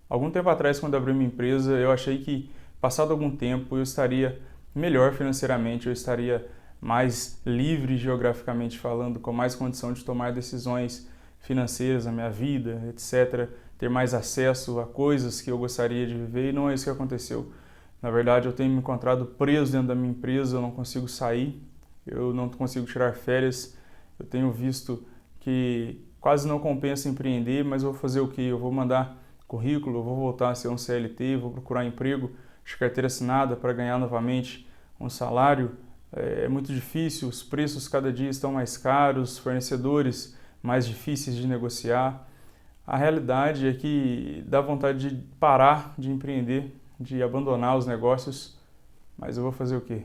Algum tempo atrás, quando abri minha empresa, eu achei que, passado algum tempo, eu estaria melhor financeiramente, eu estaria mais livre geograficamente falando, com mais condição de tomar decisões financeiras na minha vida, etc., ter mais acesso a coisas que eu gostaria de viver, e não é isso que aconteceu. Na verdade, eu tenho me encontrado preso dentro da minha empresa, eu não consigo sair, eu não consigo tirar férias, eu tenho visto que quase não compensa empreender, mas eu vou fazer o quê? Eu vou mandar currículo, eu vou voltar a ser um CLT, vou procurar emprego de carteira assinada para ganhar novamente um salário. É muito difícil, os preços cada dia estão mais caros, fornecedores mais difíceis de negociar. A realidade é que dá vontade de parar de empreender, de abandonar os negócios, mas eu vou fazer o quê?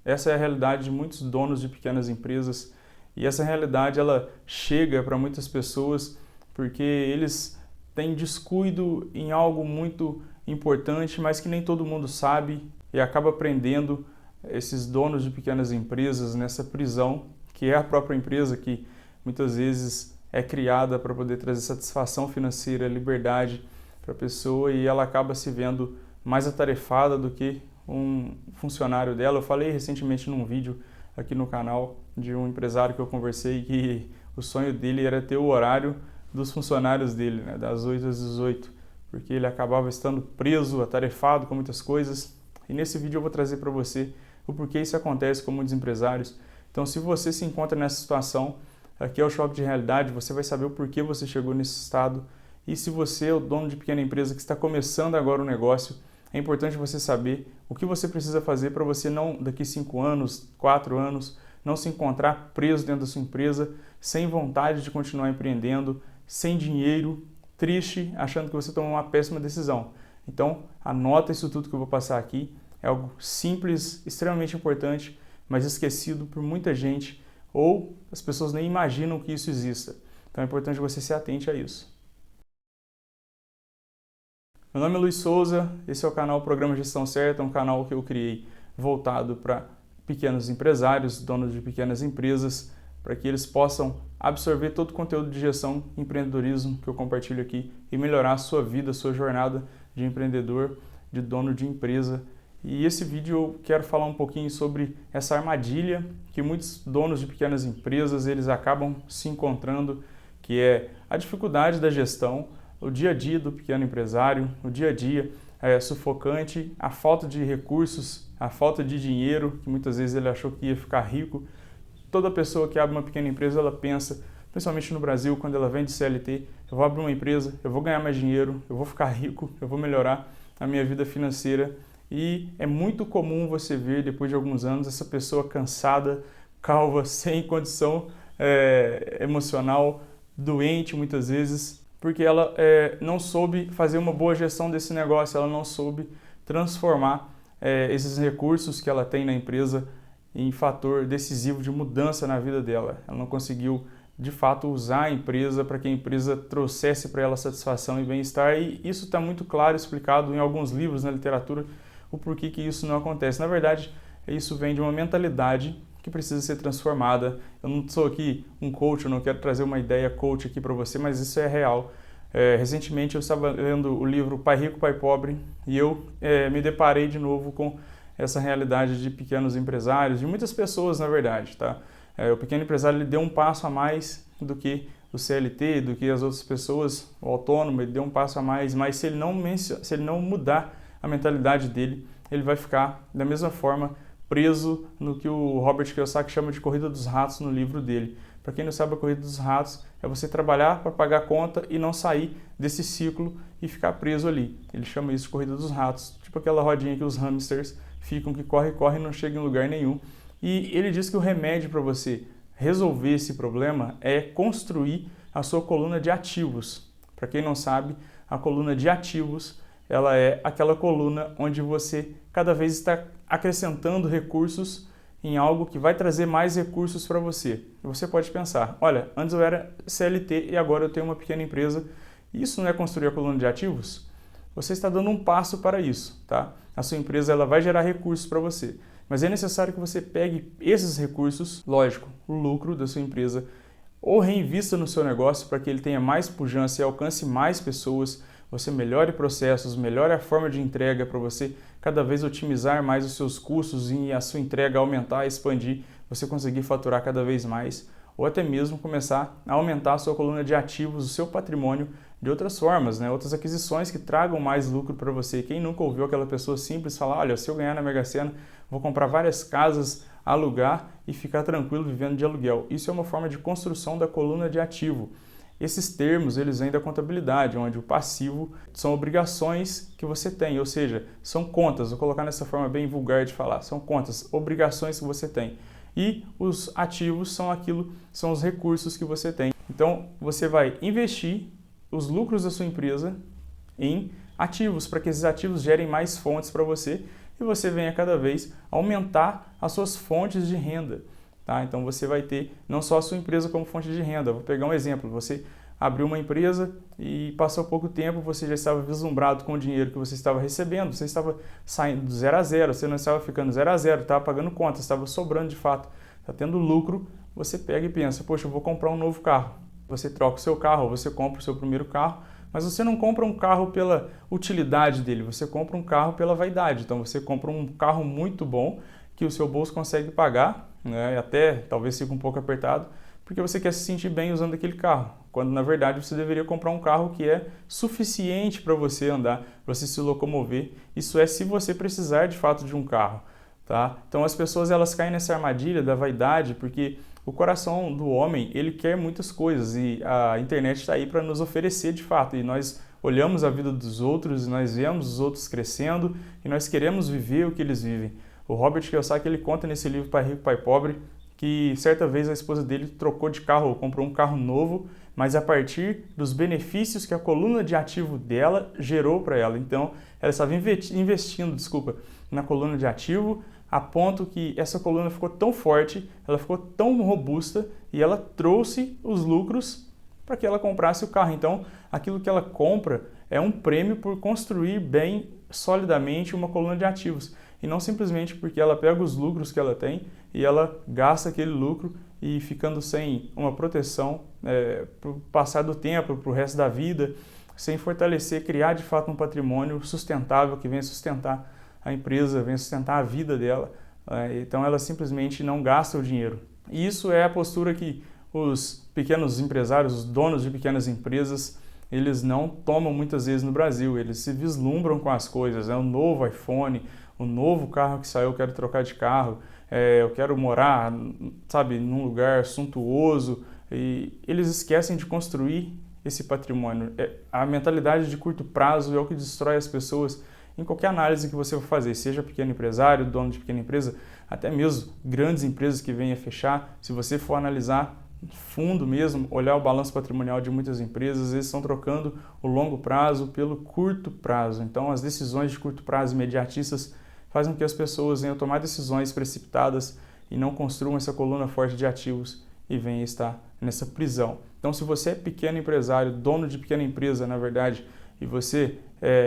Essa é a realidade de muitos donos de pequenas empresas e essa realidade ela chega para muitas pessoas porque eles têm descuido em algo muito importante, mas que nem todo mundo sabe e acaba prendendo esses donos de pequenas empresas nessa prisão, que é a própria empresa que muitas vezes é criada para poder trazer satisfação financeira, liberdade para a pessoa e ela acaba se vendo mais atarefada do que um funcionário dela. Eu falei recentemente num vídeo aqui no canal de um empresário que eu conversei que o sonho dele era ter o horário dos funcionários dele, né, das 8 às 18, porque ele acabava estando preso, atarefado com muitas coisas. E nesse vídeo eu vou trazer para você o porquê isso acontece com muitos empresários. Então, se você se encontra nessa situação, aqui é o Choque de Realidade, você vai saber o porquê você chegou nesse estado. E se você é o dono de pequena empresa que está começando agora o negócio, é importante você saber o que você precisa fazer para você não, daqui 5 anos, 4 anos, não se encontrar preso dentro da sua empresa, sem vontade de continuar empreendendo, sem dinheiro, triste, achando que você tomou uma péssima decisão. Então, anota isso tudo que eu vou passar aqui. É algo simples, extremamente importante, mas esquecido por muita gente, ou as pessoas nem imaginam que isso exista. Então é importante você se atente a isso. Meu nome é Luiz Souza, esse é o canal Programa Gestão Certa, um canal que eu criei voltado para pequenos empresários, donos de pequenas empresas, para que eles possam absorver todo o conteúdo de gestão e empreendedorismo que eu compartilho aqui e melhorar a sua vida, a sua jornada de empreendedor, de dono de empresa. E esse vídeo eu quero falar um pouquinho sobre essa armadilha que muitos donos de pequenas empresas eles acabam se encontrando, que é a dificuldade da gestão, o dia a dia do pequeno empresário, o dia a dia sufocante, a falta de recursos, a falta de dinheiro, que muitas vezes ele achou que ia ficar rico. Toda pessoa que abre uma pequena empresa, ela pensa, principalmente no Brasil, quando ela vem de CLT, eu vou abrir uma empresa, eu vou ganhar mais dinheiro, eu vou ficar rico, eu vou melhorar a minha vida financeira. E é muito comum você ver, depois de alguns anos, essa pessoa cansada, calva, sem condição emocional, doente muitas vezes, porque ela não soube fazer uma boa gestão desse negócio, ela não soube transformar esses recursos que ela tem na empresa em fator decisivo de mudança na vida dela. Ela não conseguiu, de fato, usar a empresa para que a empresa trouxesse para ela satisfação e bem-estar, e isso está muito claro explicado em alguns livros na literatura, o porquê que isso não acontece. Na verdade, isso vem de uma mentalidade que precisa ser transformada. Eu não sou aqui um coach, eu não quero trazer uma ideia coach aqui para você, mas isso é real. Recentemente eu estava lendo o livro Pai Rico, Pai Pobre e eu me deparei de novo com essa realidade de pequenos empresários, de muitas pessoas na verdade, tá? O pequeno empresário ele deu um passo a mais do que o CLT, do que as outras pessoas, o autônomo, ele deu um passo a mais, mas se ele não mudar a mentalidade dele, ele vai ficar da mesma forma preso no que o Robert Kiyosaki chama de corrida dos ratos no livro dele. Para quem não sabe, a corrida dos ratos é você trabalhar para pagar a conta e não sair desse ciclo e ficar preso ali. Ele chama isso de corrida dos ratos, tipo aquela rodinha que os hamsters ficam, que corre, corre e não chega em lugar nenhum. E ele diz que o remédio para você resolver esse problema é construir a sua coluna de ativos. Para quem não sabe, a coluna de ativos ela é aquela coluna onde você cada vez está acrescentando recursos em algo que vai trazer mais recursos para você. E você pode pensar, olha, antes eu era CLT e agora eu tenho uma pequena empresa. Isso não é construir a coluna de ativos? Você está dando um passo para isso, tá? A sua empresa ela vai gerar recursos para você, mas é necessário que você pegue esses recursos, lógico, o lucro da sua empresa, ou reinvista no seu negócio para que ele tenha mais pujança e alcance mais pessoas, você melhore processos, melhore a forma de entrega para você cada vez otimizar mais os seus custos e a sua entrega aumentar, expandir, você conseguir faturar cada vez mais, ou até mesmo começar a aumentar a sua coluna de ativos, o seu patrimônio de outras formas, né? Outras aquisições que tragam mais lucro para você. Quem nunca ouviu aquela pessoa simples falar, olha, se eu ganhar na Mega Sena, vou comprar várias casas, alugar e ficar tranquilo vivendo de aluguel. Isso é uma forma de construção da coluna de ativo. Esses termos, eles vêm da contabilidade, onde o passivo são obrigações que você tem, ou seja, são contas, vou colocar nessa forma bem vulgar de falar, são contas, obrigações que você tem. E os ativos são os recursos que você tem. Então, você vai investir os lucros da sua empresa em ativos, para que esses ativos gerem mais fontes para você e você venha cada vez aumentar as suas fontes de renda. Tá? Então você vai ter não só a sua empresa como fonte de renda. Vou pegar um exemplo, você abriu uma empresa e passou pouco tempo, você já estava vislumbrado com o dinheiro que você estava recebendo, você estava saindo do 0 a 0, você não estava ficando 0 a 0, estava pagando contas, estava sobrando de fato, está tendo lucro, você pega e pensa, poxa, eu vou comprar um novo carro. Você troca o seu carro, ou você compra o seu primeiro carro, mas você não compra um carro pela utilidade dele, você compra um carro pela vaidade. Então você compra um carro muito bom, que o seu bolso consegue pagar, né, e até talvez fique um pouco apertado, porque você quer se sentir bem usando aquele carro, quando na verdade você deveria comprar um carro que é suficiente para você andar, para você se locomover. Isso é se você precisar de fato de um carro. Tá? Então as pessoas elas caem nessa armadilha da vaidade, porque o coração do homem, ele quer muitas coisas e a internet está aí para nos oferecer de fato. E nós olhamos a vida dos outros, e nós vemos os outros crescendo e nós queremos viver o que eles vivem. O Robert Kiyosaki, ele conta nesse livro Pai Rico, Pai Pobre, que certa vez a esposa dele trocou de carro, comprou um carro novo, mas a partir dos benefícios que a coluna de ativo dela gerou para ela. Então, ela estava investindo, na coluna de ativo, a ponto que essa coluna ficou tão forte, ela ficou tão robusta e ela trouxe os lucros para que ela comprasse o carro. Então, aquilo que ela compra é um prêmio por construir bem, solidamente, uma coluna de ativos. E não simplesmente porque ela pega os lucros que ela tem e ela gasta aquele lucro e ficando sem uma proteção para o passar do tempo, para o resto da vida, sem fortalecer, criar de fato um patrimônio sustentável que venha sustentar a empresa, venha sustentar a vida dela. Então ela simplesmente não gasta o dinheiro. E isso é a postura que os pequenos empresários, os donos de pequenas empresas, eles não tomam muitas vezes no Brasil. Eles se vislumbram com as coisas, né? O novo iPhone, o novo carro que saiu, eu quero trocar de carro, eu quero morar, sabe, num lugar suntuoso, e eles esquecem de construir esse patrimônio. A mentalidade de curto prazo é o que destrói as pessoas em qualquer análise que você for fazer, seja pequeno empresário, dono de pequena empresa, até mesmo grandes empresas que venham a fechar. Se você for analisar fundo mesmo, olhar o balanço patrimonial de muitas empresas, eles estão trocando o longo prazo pelo curto prazo. Então as decisões de curto prazo imediatistas fazem com que as pessoas venham tomar decisões precipitadas e não construam essa coluna forte de ativos e venham estar nessa prisão. Então, se você é pequeno empresário, dono de pequena empresa, na verdade, e você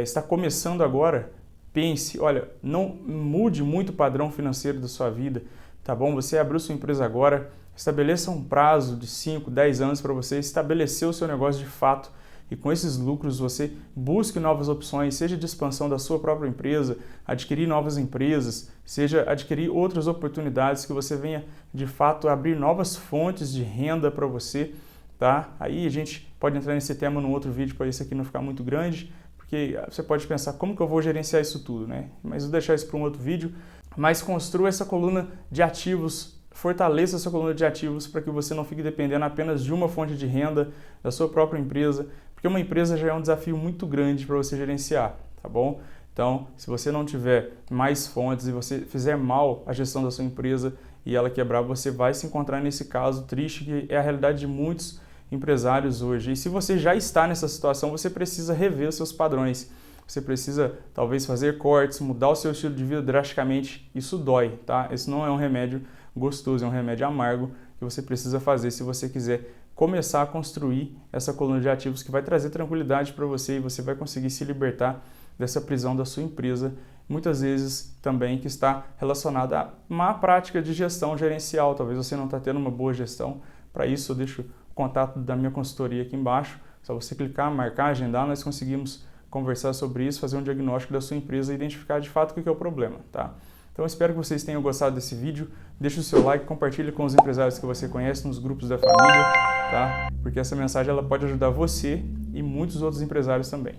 está começando agora, pense, olha, não mude muito o padrão financeiro da sua vida, tá bom? Você abriu sua empresa agora, estabeleça um prazo de 5, 10 anos para você estabelecer o seu negócio de fato, e com esses lucros você busque novas opções, seja de expansão da sua própria empresa, adquirir novas empresas, seja adquirir outras oportunidades que você venha de fato abrir novas fontes de renda para você, tá? Aí a gente pode entrar nesse tema num outro vídeo para isso aqui não ficar muito grande, porque você pode pensar como que eu vou gerenciar isso tudo, né? Mas vou deixar isso para um outro vídeo, mas construa essa coluna de ativos, fortaleça essa coluna de ativos para que você não fique dependendo apenas de uma fonte de renda da sua própria empresa, porque uma empresa já é um desafio muito grande para você gerenciar, tá bom? Então, se você não tiver mais fontes e você fizer mal a gestão da sua empresa e ela quebrar, você vai se encontrar nesse caso triste que é a realidade de muitos empresários hoje. E se você já está nessa situação, você precisa rever os seus padrões. Você precisa talvez fazer cortes, mudar o seu estilo de vida drasticamente. Isso dói, tá? Isso não é um remédio gostoso, é um remédio amargo que você precisa fazer se você quiser começar a construir essa coluna de ativos que vai trazer tranquilidade para você e você vai conseguir se libertar dessa prisão da sua empresa, muitas vezes também que está relacionada à má prática de gestão gerencial. Talvez você não está tendo uma boa gestão. Para isso eu deixo contato da minha consultoria aqui embaixo. Só você clicar, marcar, agendar, nós conseguimos conversar sobre isso, fazer um diagnóstico da sua empresa e identificar de fato o que é o problema, tá? Então eu espero que vocês tenham gostado desse vídeo. Deixe o seu like, compartilhe com os empresários que você conhece, nos grupos da família, tá? Porque essa mensagem ela pode ajudar você e muitos outros empresários também.